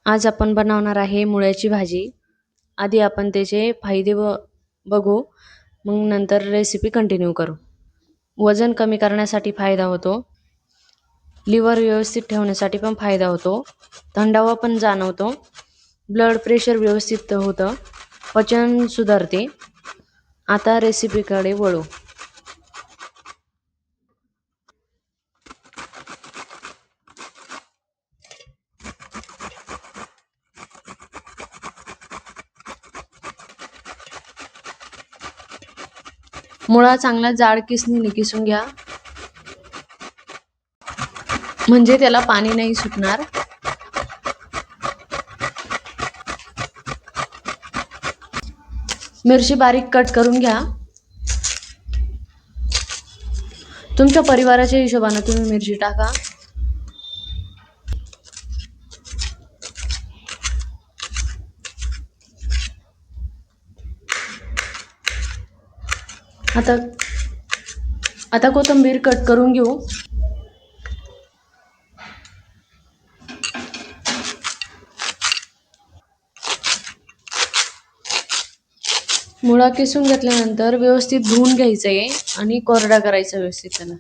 आज आपण बनवणार आहे मुळ्याची भाजी. आधी आपण त्याचे फायदे बघू, मग नंतर रेसिपी कंटिन्यू करू. वजन कमी करण्यासाठी फायदा होतो, लिव्हर व्यवस्थित ठेवण्यासाठी पण फायदा होतो, थंडावा पण जाणवतो, ब्लड प्रेशर व्यवस्थित होतं, पचन सुधारते. आता रेसिपीकडे वळू. मुळा चांगला जाड किसणीने किसून घ्या, म्हणजे त्याला पाणी नाही सुटणार. मिरची बारीक कट करून घ्या. तुमच्या परिवाराच्या हिशोबाने तुम्ही मिरची टाका. आता कोथिंबीर कट करून घेऊ. मुळा किसून घेतल्यानंतर व्यवस्थित धुवून घ्यायचं आहे आणि कोरडा करायचा, व्यवस्थित त्याला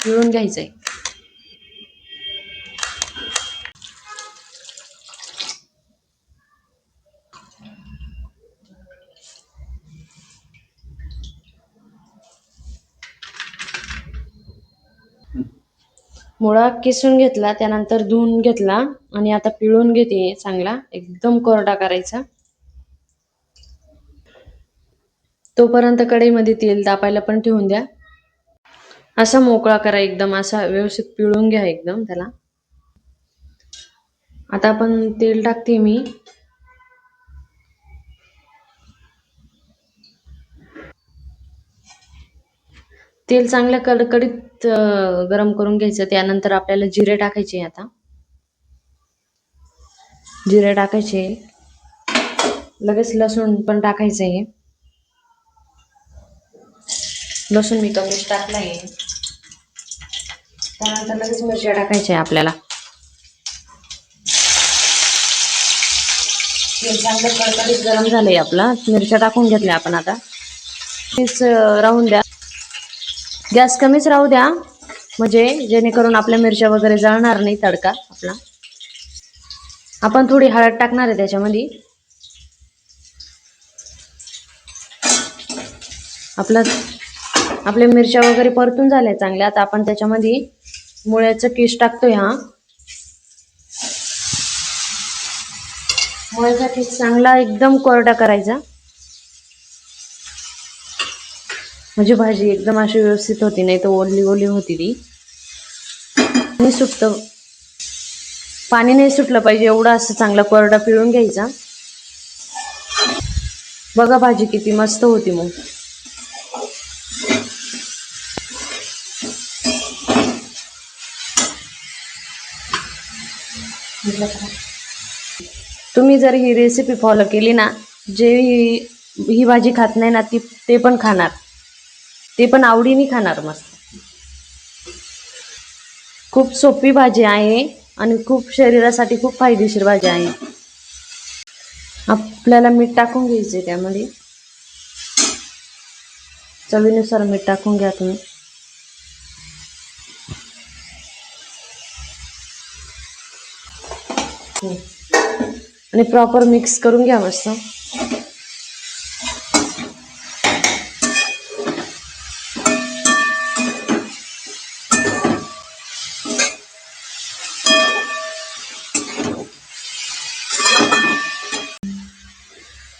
पिळून घ्यायचं आहे. मुळा किसून घेतला, त्यानंतर धुवून घेतला आणि आता पिळून घेते चांगला, एकदम कोरडा करायचा. तोपर्यंत कढईमध्ये तेल तापायला पण ठेवून द्या. असा मोकळा करा, एकदम असा व्यवस्थित पिळून घ्या एकदम त्याला. आता आपण तेल टाकते मी. तेल चांगल्या कडकडीत गरम करून घ्यायचं. त्यानंतर आपल्याला जिरे टाकायचे. आता जिरे टाकायचे, लगेच लसूण पण टाकायचं आहे. लसूण मी कमीच टाकलाय. त्यानंतर लगेच मिरच्या टाकायच्या आपल्याला. तेल चांगलं कडकडीत गरम झालंय आपला, मिरच्या टाकून घेतल्या आपण. आता तेच राहून द्या, गॅस कमीच राहू द्या, म्हणजे जेणेकरून आपल्या मिरच्या वगैरे जळणार नाही तडका आपला. आपण थोडी हळद टाकणार आहे त्याच्यामध्ये. आपल्या मिरच्या वगैरे परतून झाल्या चांगल्या. आता आपण त्याच्यामध्ये मुळ्याचं किस टाकतोय. मुळ्याचा किस चांगला एकदम कोरडा करायचा, म्हणजे भाजी एकदम अशी व्यवस्थित होती, नाही तर ओली ओली होती ती. पाणी नाही सुटलं पाहिजे एवढं असं चांगला कोरडा पिळून घ्यायचा. बघा भाजी किती मस्त होती. मग तुम्ही जर ही रेसिपी फॉलो केली ना, जे ही भाजी खात नाही ना ते पण खाणार, ते पण आवडीने खाणार. मस्त, खूप सोपी भाजी आहे आणि खूप शरीरासाठी खूप फायदेशीर भाजी आहे. आपल्याला मीठ टाकून घ्यायचे त्यामध्ये. चवीनुसार मीठ टाकून घ्या तुम्ही. आणि प्रॉपर मिक्स करून घ्या मस्त.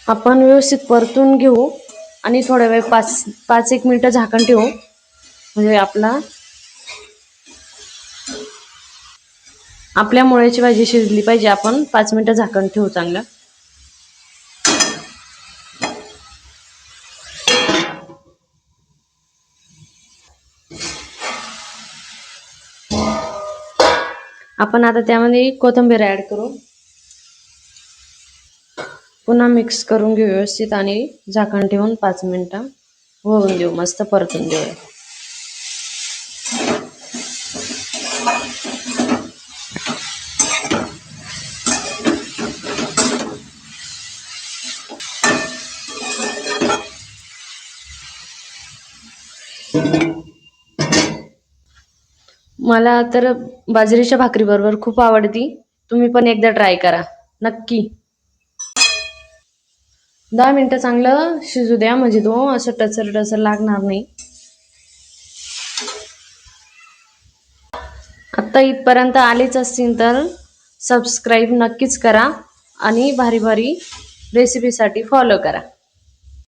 आपण व्यवस्थित परतून घेऊ आणि थोड्या वेळ 5-1 मिनिटं झाकण ठेवू, म्हणजे आपल्या मुळ्याची भाजी शिजली पाहिजे. आपण 5 मिनिटं झाकण ठेवू चांगलं. आपण आता त्यामध्ये कोथिंबीर ऍड करू, पुन्हा मिक्स करून घेऊ व्यवस्थित आणि झाकण ठेवून 5 मिनिटं होऊन देऊ, मस्त परतून देऊ. मला तर बाजरीच्या भाकरीबरोबर खूप आवडती. तुम्ही पण एकदा ट्राय करा नक्की. 10 मिनिटं चांगलं शिजू द्या, म्हणजे तो असं टचर टचर लागणार नाही. आत्ता इथपर्यंत आलेच असतील तर सबस्क्राईब नक्कीच करा आणि भारी भारी रेसिपीसाठी फॉलो करा.